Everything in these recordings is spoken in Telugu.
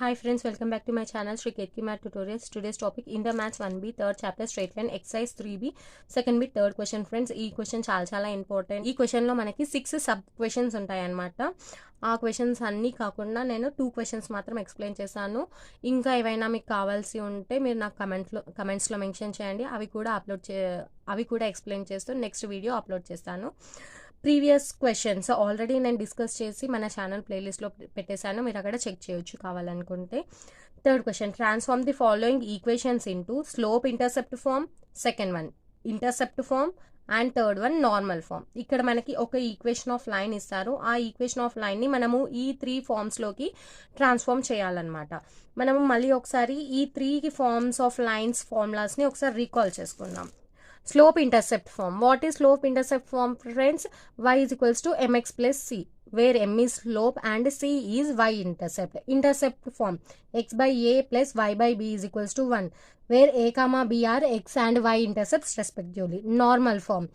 Hi friends, welcome back to my channel Sri Ketki Math Tutorials. Today's topic Inter Maths 1B, third chapter straight line exercise 3B, second bit third question friends. ఈ క్వశ్చన్ చాలా ఇంపార్టెంట్. ఈ క్వశ్చన్లో మనకి 6 సబ్ క్వశ్చన్స్ ఉంటాయన్నమాట. ఆ క్వశ్చన్స్ అన్నీ కాకుండా నేను 2 క్వశ్చన్స్ మాత్రం ఎక్స్ప్లెయిన్ చేశాను. ఇంకా ఏవైనా మీకు కావాల్సి ఉంటే మీరు నాకు కమెంట్స్లో మెన్షన్ చేయండి. అవి కూడా ఎక్స్ప్లెయిన్ చేస్తూ నెక్స్ట్ వీడియో అప్లోడ్ చేస్తాను. ప్రీవియస్ క్వశ్చన్స్ ఆల్రెడీ నేను డిస్కస్ చేసి మన ఛానల్ ప్లేలిస్ట్లో పెట్టేశాను, మీరు అక్కడ చెక్ చేయొచ్చు కావాలనుకుంటే. Third question, transform the following equations into slope intercept form, second one intercept form and third one normal form. ఇక్కడ మనకి ఒక ఈక్వేషన్ ఆఫ్ లైన్ ఇస్తారు. ఆ ఈక్వేషన్ ఆఫ్ లైన్ని మనము ఈ 3 ఫార్మ్స్లోకి ట్రాన్స్ఫార్మ్ చేయాలన్నమాట. మనము మళ్ళీ ఒకసారి ఈ 3 ఫార్మ్స్ ఆఫ్ లైన్స్ ఫార్ములాస్ని ఒకసారి రీకాల్ చేసుకుందాం. Slope intercept form. What is slope intercept form, friends? Y is equals to mx plus c, where m is slope and c is y intercept. Intercept form, x by a plus y by b is equals to 1, where a comma b are x and y intercepts respectively. Normal form,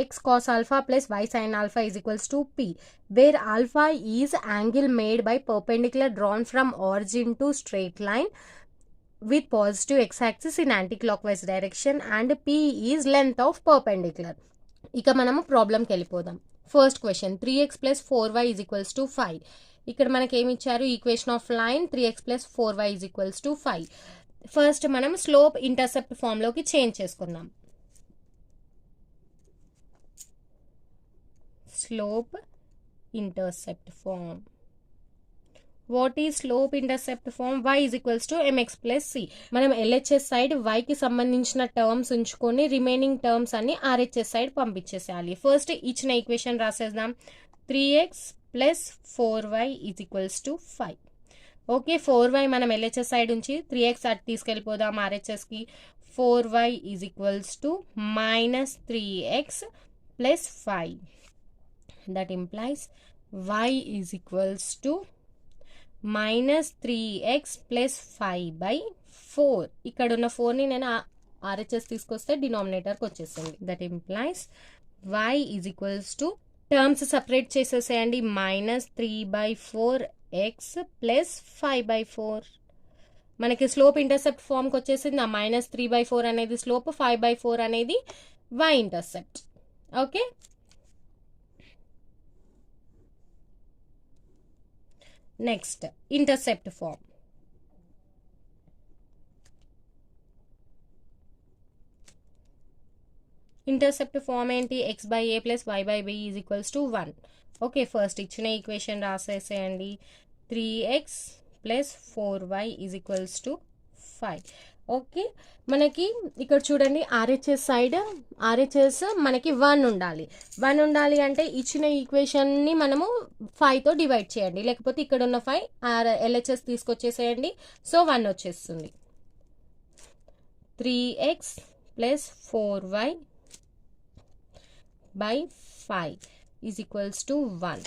x cos alpha plus y sin alpha is equals to p, where alpha is angle made by perpendicular drawn from origin to straight line with positive x-axis in anti-clockwise direction and p is length of perpendicular. ఇక మనము ప్రాబ్లంకి వెళ్ళిపోదాం. First question, 3x plus 4y is equals to 5. ఇక్కడ మనకి ఏమి ఇచ్చారు? Equation of line 3x plus 4y is equals to 5. First మనం స్లోప్ ఇంటర్సెప్ట్ ఫామ్లోకి చేంజ్ చేసుకుందాం. Slope intercept form. వాట్ ఈ slope intercept form? y is equals to mx plus c. మనం LHS సైడ్ y కి సంబంధించిన టర్మ్స్ ఉంచుకొని రిమైనింగ్ టర్మ్స్ అన్ని RHS సైడ్ పంపించేసేయాలి. ఫస్ట్ ఇచ్చిన ఈక్వేషన్ రాసేద్దాం. 3x plus 4y is equals to 5. Okay, 4y మనం LHS సైడ్ నుంచి 3x అటు తీసుకెళ్ళిపోదాం RHSకి. 4y is equals to minus 3x plus 5. That implies y is equals to minus 3x plus 5 by 4. ఇక్కడ ఉన్న 4ని నేను RHS తీసుకొస్తే డినామినేటర్కి వచ్చేసింది. That implies y is equals to, terms separate చేసేసేయండి, minus 3 by 4x plus 5 by 4. మనకి స్లోప్ ఇంటర్సెప్ట్ ఫామ్కి వచ్చేసింది. ఆ minus 3 by 4 అనేది స్లోప్, 5 by 4 అనేది y intercept. Okay, next intercept form. Intercept form ఏంటి? x by a plus y by b is equals to 1. Okay, first ఇచ్చిన ఈక్వేషన్ రాసేసేయండి. 3x plus 4y is equals to 5. Okay, మనకి ఇక్కడ చూడండి RHS సైడ్ RHS మనకి 1 ఉండాలి అంటే ఇచ్చిన ఈక్వేషన్ని మనము 5తో డివైడ్ చేయండి, లేకపోతే ఇక్కడ ఉన్న 5 LHS తీసుకొచ్చేసేయండి. సో 1 వచ్చేస్తుంది. 3x plus 4y by 5 is equals to 1.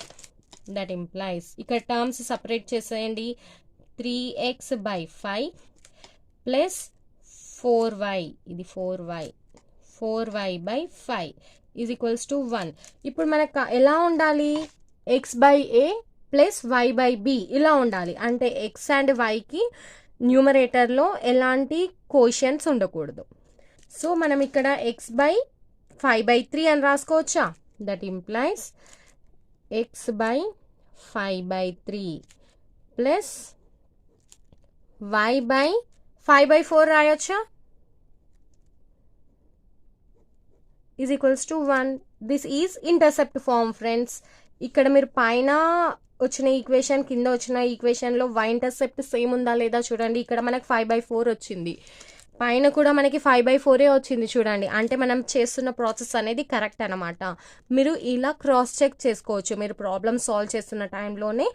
That implies ఇక్కడ టర్మ్స్ సపరేట్ చేసేయండి. 3x by 5 ప్లస్ 4y, ఇది 4y by 5 is equals to 1. ఇప్పుడు మనకు ఎలా ఉండాలి? x by a plus y by b ఇలా ఉండాలి. అంటే x అండ్ yకి న్యూమరేటర్లో ఎలాంటి కోషియన్స్ ఉండకూడదు. సో మనం ఇక్కడ x by 5/3 అని రాసుకోవచ్చా? That implies x by 5/3 plus y by 5/4 రాయొచ్చా? Is equals to 1. This is intercept form friends. ఇక్కడ మీరు పైన వచ్చిన ఈక్వేషన్, కింద వచ్చిన ఈక్వేషన్లో y ఇంటర్సెప్ట్ సేమ్ ఉందా లేదా చూడండి. ఇక్కడ మనకి 5/4 వచ్చింది, పైన కూడా మనకి 5/4 వచ్చింది చూడండి. అంటే మనం చేస్తున్న ప్రాసెస్ అనేది కరెక్ట్ అనమాట. మీరు ఇలా క్రాస్ చెక్ చేసుకోవచ్చు. మీరు ప్రాబ్లమ్ సాల్వ్ చేస్తున్న టైంలోనే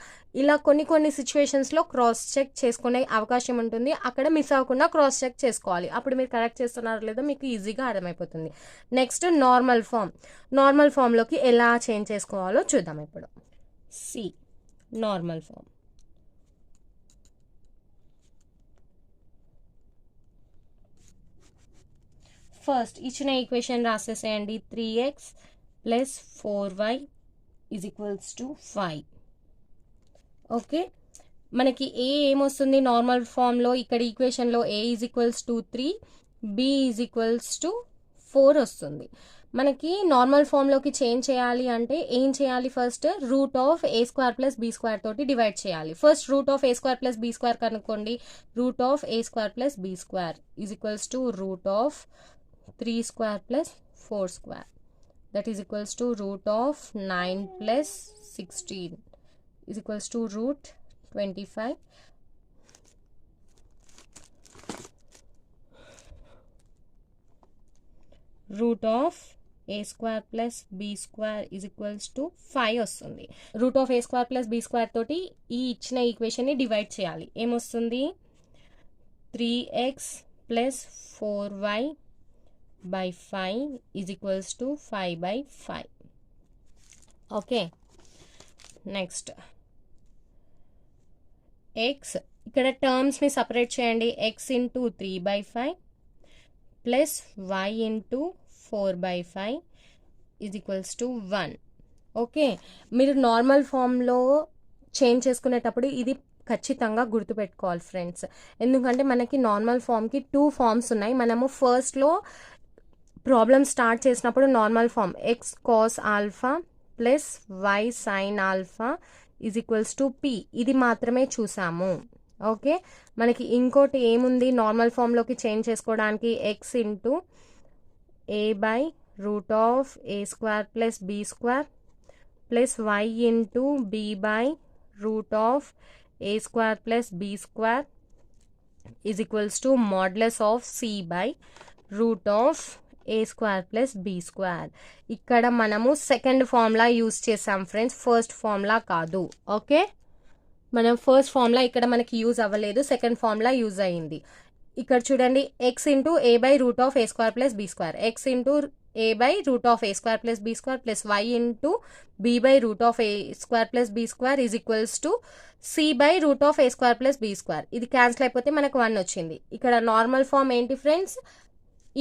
ఇలా కొన్ని సిచ్యువేషన్స్లో క్రాస్ చెక్ చేసుకునే అవకాశం ఉంటుంది. అక్కడ మిస్ అవ్వకుండా క్రాస్ చెక్ చేసుకోవాలి. అప్పుడు మీరు కరెక్ట్ చేస్తున్నారో లేదో మీకు ఈజీగా అర్థమైపోతుంది. నెక్స్ట్ నార్మల్ ఫామ్లోకి ఎలా చేంజ్ చేసుకోవాలో చూద్దాం ఇప్పుడు. C normal form. ఫస్ట్ ఇచ్చిన ఈక్వేషన్ రాసేసేయండి. 3x plus 4y is equals to 5. Okay, మనకి ఏమొస్తుంది నార్మల్ ఫామ్లో ఇక్కడ ఈక్వేషన్లో A is equals to 3 B is equals to 4 వస్తుంది. మనకి నార్మల్ ఫామ్లోకి చేంజ్ చేయాలి అంటే ఏం చేయాలి, first root of A square plus B square తోటి డివైడ్ చేయాలి. First root of A square plus B square కనుక్కోండి. Root of A square plus B square is equals to root of 3 square plus 4 square, that is equals to root of 9 plus 16 is equals to root 25. Root of A square plus B square is equals to 5 వస్తుంది. Root of A square plus B square తోటి ఈ ఇచ్చిన ఈక్వేషన్ని డివైడ్ చేయాలి. ఏమొస్తుంది, 3x plus 4y by 5 is equals to 5/5. Okay, next x, ఇక్కడ టర్మ్స్ని సపరేట్ చేయండి. x into 3/5 plus y into 4/5 is equals to 1. Okay, మీరు నార్మల్ ఫామ్లో చేంజ్ చేసుకునేటప్పుడు ఇది ఖచ్చితంగా గుర్తుపెట్టుకోవాలి ఫ్రెండ్స్, ఎందుకంటే మనకి నార్మల్ ఫామ్కి 2 ఫామ్స్ ఉన్నాయి. మనము ఫస్ట్లో ప్రాబ్లమ్ స్టార్ట్ చేసినప్పుడు normal form x cos alpha plus y sin alpha is equals to p, ఇది మాత్రమే చూసాము. ఓకే, మనకి ఇంకోటి ఏముంది నార్మల్ ఫామ్లోకి చేంజ్ చేసుకోవడానికి, x into a by root of A square plus B square plus y into b by root of A square plus B square is equals to modulus of C by root of A square plus B square. ఇక్కడ మనము సెకండ్ ఫార్ములా యూజ్ చేసాం ఫ్రెండ్స్, ఫస్ట్ ఫార్ములా కాదు. ఓకే, మనం ఫస్ట్ ఫార్ములా ఇక్కడ మనకి యూజ్ అవ్వలేదు, సెకండ్ ఫార్ములా యూజ్ అయ్యింది. ఇక్కడ చూడండి, x into A by root of A square plus B square, x into A by root of A square plus B square plus y into B by root of A square plus B square is equals to C by root of A square plus B square. ఇది క్యాన్సిల్ అయిపోతే మనకు 1 వచ్చింది. ఇక్కడ నార్మల్ ఫామ్ ఏంటి ఫ్రెండ్స్,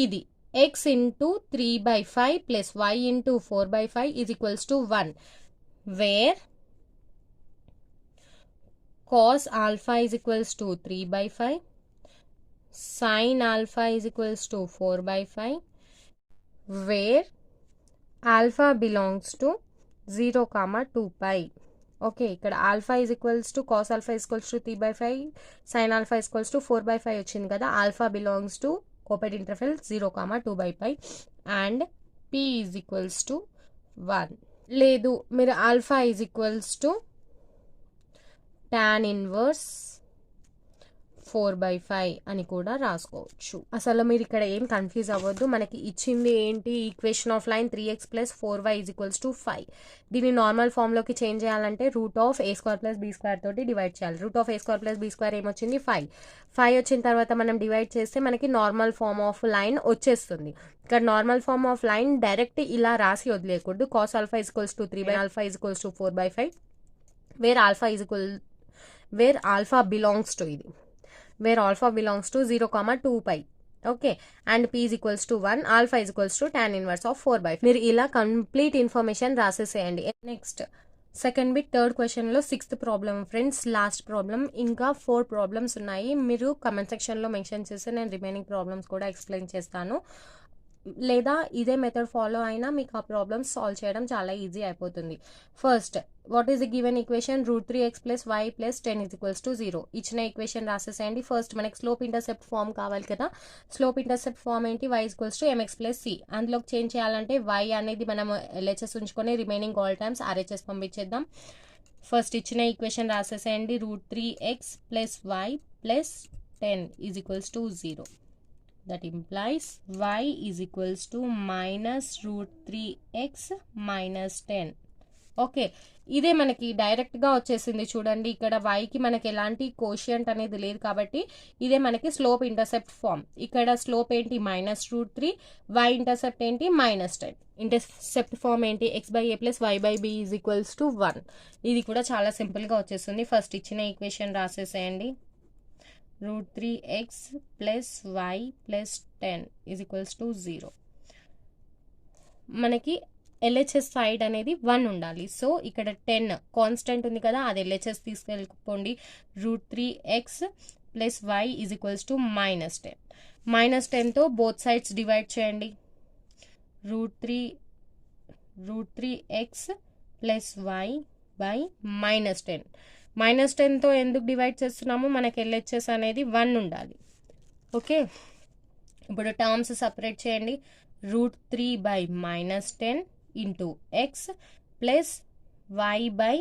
ఇది x into 3/5 plus y into 4/5 is equals to 1, where cos alpha is equals to 3/5, sin alpha is equals to 4/5, where alpha belongs to 0, 2 pi. Okay, ఇక్కడ alpha is equals to cos alpha is equals to 3/5, sine alpha is equals to 4/5 వచ్చింది కదా. Alpha belongs to open interval 0, 2/pi and p is equals to 1. లేదు, మీరు alpha is equals to tan inverse 4/5 అని కూడా రాసుకోవచ్చు. అసలు మీరు ఇక్కడ ఏం కన్ఫ్యూజ్ అవ్వద్దు. మనకి ఇచ్చింది ఏంటి, equation of line 3x plus 4y is equals to 5. దీన్ని నార్మల్ ఫామ్లోకి చేంజ్ చేయాలంటే route of A square plus B square తోటి డివైడ్ చేయాలి. Route of A square plus B square ఏమొచ్చింది, 5 వచ్చిన తర్వాత మనం డివైడ్ చేస్తే మనకి నార్మల్ ఫామ్ ఆఫ్ లైన్ వచ్చేస్తుంది. ఇక్కడ normal form of line direct ఇలా రాసి వదిలేయకూడదు. Cos alpha is equals to 3/ఆల్ఫా is equals to 4/5, where alpha is equal where alpha belongs to ఇది, where alpha belongs to 0, 2 pi. Okay, and p is equals to 1, alpha is equals to tan inverse of 4/5. మీరు ఇలా కంప్లీట్ ఇన్ఫర్మేషన్ రాసేసేయండి. నెక్స్ట్ సెకండ్ బిట్ థర్డ్ క్వశ్చన్లో 6th problem friends, last problem. ఇంకా 4 ప్రాబ్లమ్స్ ఉన్నాయి. మీరు కమెంట్ సెక్షన్లో మెన్షన్ చేస్తే నేను రిమైనింగ్ ప్రాబ్లమ్స్ కూడా ఎక్స్ప్లెయిన్ చేస్తాను. లేదా ఇదే మెథడ్ ఫాలో అయినా మీకు ఆ ప్రాబ్లమ్స్ సాల్వ్ చేయడం చాలా ఈజీ అయిపోతుంది. First, what is the given equation, √3x plus y plus 10 is equals to 0. ఇచ్చిన ఈక్వేషన్ రాసేసేయండి. ఫస్ట్ మనకి స్లోప్ ఇంటర్సెప్ట్ ఫామ్ కావాలి కదా. స్లోప్ ఇంటర్సెప్ట్ ఫామ్ ఏంటి, y equals to mx plus c. అందులోకి చేంజ్ చేయాలంటే y అనేది మనం LHS ఉంచుకొని రిమైనింగ్ ఆల్ టైమ్స్ RHS పంపించేద్దాం. ఫస్ట్ ఇచ్చిన ఈక్వేషన్ రాసేసేయండి, √3x plus y plus 10 is equals to 0. That implies y is equals to minus √3x minus 10. Okay, ఇదే మనకి డైరెక్ట్గా వచ్చేసింది చూడండి. ఇక్కడ వైకి మనకి ఎలాంటి కోషియంట్ అనేది లేదు కాబట్టి ఇదే మనకి స్లోప్ ఇంటర్సెప్ట్ ఫామ్. ఇక్కడ స్లోప్ ఏంటి, -√3, వై ఇంటర్సెప్ట్ ఏంటి, -10. ఇంటర్సెప్ట్ ఫామ్ ఏంటి, x/a plus y/b is equals to 1. ఇది కూడా చాలా సింపుల్గా వచ్చేస్తుంది. ఫస్ట్ ఇచ్చిన ఈక్వేషన్ రాసేసేయండి, √3x plus y plus 10 is equals to 0. మనకి LHS సైడ్ అనేది 1 ఉండాలి. సో ఇక్కడ 10 కాన్స్టెంట్ ఉంది కదా, అది LHS తీసుకెళ్ళిపోండి. √3x plus y is equals to -10. -10తో బోత్ సైడ్స్ డివైడ్ చేయండి. √3x plus y by -10. -10తో ఎందుకు డివైడ్ చేస్తున్నాము, మనకి LHS అనేది 1 ఉండాలి. ఓకే, ఇప్పుడు టర్మ్స్ సపరేట్ చేయండి. √3 by -10 into X plus y by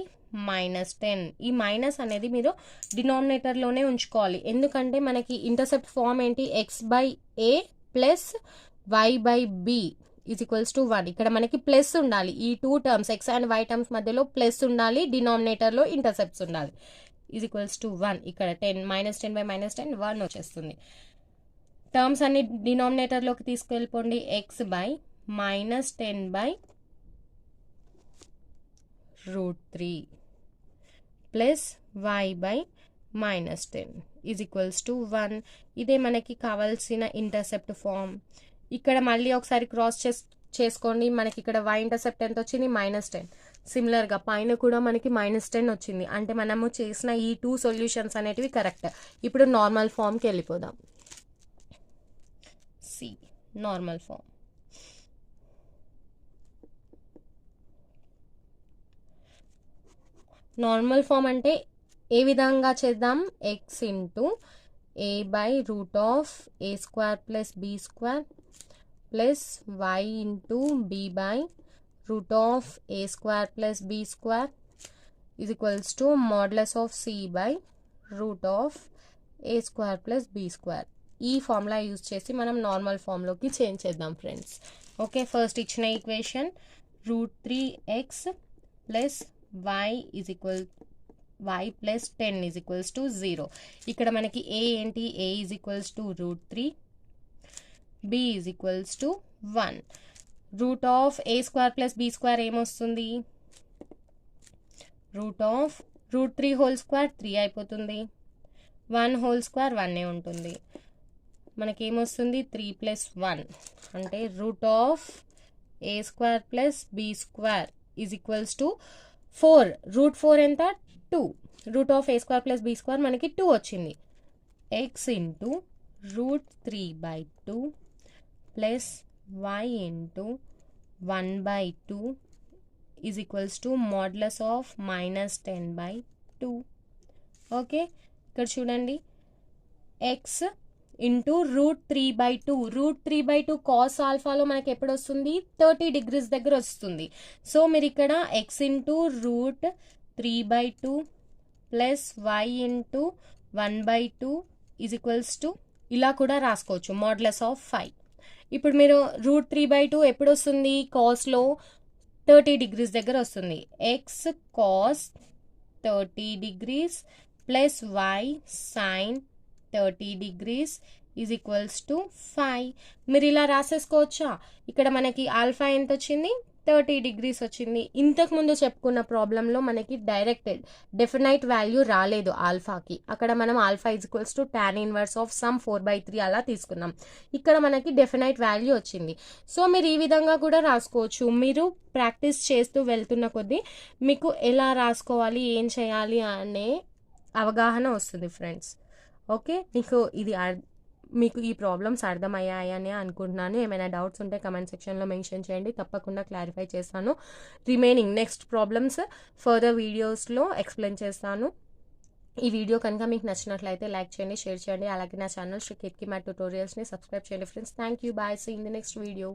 -10. ఈ మైనస్ అనేది మీరు డినామినేటర్లోనే ఉంచుకోవాలి, ఎందుకంటే మనకి ఇంటర్సెప్ట్ ఫామ్ ఏంటి, x by a plus y by b is equals to 1. ఇక్కడ మనకి ప్లస్ ఉండాలి, ఈ 2 terms x and y terms మధ్యలో ప్లస్ ఉండాలి, డినామినేటర్లో ఇంటర్సెప్ట్స్ ఉండాలి. Is equals to 1. ఇక్కడ 10 -10 బై -10 1 వచ్చేస్తుంది. టర్మ్స్ అన్ని డినామినేటర్లోకి తీసుకెళ్ళిపోండి. x by -10 by √3 plus y by -10 is equals to 1. ఇదే మనకి కావాల్సిన ఇంటర్సెప్ట్ ఫామ్. ఇక్కడ మళ్ళీ ఒకసారి క్రాస్ చేసుకోండి. మనకి ఇక్కడ y ఇంటర్సెప్ట్ ఎంత వచ్చింది, -10. సిమిలర్గా పైన కూడా మనకి -10 వచ్చింది, అంటే మనము చేసిన ఈ 2 సొల్యూషన్స్ అనేటివి కరెక్ట్. ఇప్పుడు నార్మల్ ఫామ్కి వెళ్ళిపోదాం. సి నార్మల్ ఫామ్. నార్మల్ ఫామ్ అంటే ఏ విధంగా చేద్దాం, x into a by √a² plus b² plus y into b by √a² plus b² is equals to modulus of c by √a² plus b². ఈ ఫార్ములా యూజ్ చేసి మనం నార్మల్ ఫామ్లోకి చేంజ్ చేద్దాం ఫ్రెండ్స్. ఓకే, ఫస్ట్ ఇచ్చిన equation √3x plus y is equal y plus 10 is equals to 0. ఇక్కడ మనకి a ఏంటి, a is equals to √3, b is equals to 1. √a² plus b² ఏమొస్తుంది, √3 హోల్ స్క్వేర్ 3 అయిపోతుంది, 1 హోల్ స్క్వేర్ 1 ఉంటుంది. మనకేమొస్తుంది 3 ప్లస్ 1 అంటే √a² plus b² is equals to 4. √4 ఎంత, 2. √a² ప్లస్ b² మనకి 2 వచ్చింది. x into √3 by 2 plus y into 1 by 2 is equals to modulus of -10 by 2. Okay, ఇక్కడ చూడండి, x into √3 by 2. √3 by 2 cos ఆల్ఫాలో మనకి ఎప్పుడు వస్తుంది, 30 డిగ్రీస్ దగ్గర వస్తుంది. సో మీరు ఇక్కడ x into √3 by 2 plus y into 1 by 2 is equals to ఇలా కూడా రాసుకోవచ్చు, మోడ్యులస్ ఆఫ్ 5. ఇప్పుడు మీరు √3 బై 2 ఎప్పుడు వస్తుంది, కాస్లో 30 డిగ్రీస్ దగ్గర వస్తుంది. x cos 30 degrees plus y sine 30 degrees is equals to 5. మీరు ఇలా రాసేసుకోవచ్చా, ఇక్కడ మనకి ఆల్ఫా ఎంత వచ్చింది, 30 డిగ్రీస్ వచ్చింది. ఇంతకుముందు చెప్పుకున్న ప్రాబ్లంలో మనకి డైరెక్టెడ్ డెఫినైట్ వాల్యూ రాలేదు ఆల్ఫాకి, అక్కడ మనం alpha is equals to tan inverse of some 4/3 అలా తీసుకున్నాం. ఇక్కడ మనకి డెఫినైట్ వాల్యూ వచ్చింది. సో మీరు ఈ విధంగా కూడా రాసుకోవచ్చు. మీరు ప్రాక్టీస్ చేస్తూ వెళ్తున్న కొద్దీ మీకు ఎలా రాసుకోవాలి, ఏం చేయాలి అనే అవగాహన వస్తుంది ఫ్రెండ్స్. ఓకే, మీకు ఈ ప్రాబ్లమ్స్ అర్థమయ్యాయని అనుకుంటున్నాను. ఏమైనా డౌట్స్ ఉంటే కమెంట్ సెక్షన్లో మెన్షన్ చేయండి, తప్పకుండా క్లారిఫై చేస్తాను. రిమైనింగ్ నెక్స్ట్ ప్రాబ్లమ్స్ ఫర్దర్ వీడియోస్లో ఎక్స్ప్లెయిన్ చేస్తాను. ఈ వీడియో కనుక మీకు నచ్చినట్లయితే లైక్ చేయండి, షేర్ చేయండి. అలాగే నా ఛానల్ శ్రీ కేత్కి మ్యాథ్ ట్యుటోరియల్స్ని సబ్స్క్రైబ్ చేయండి friends. Thank you, bye, see in the next video.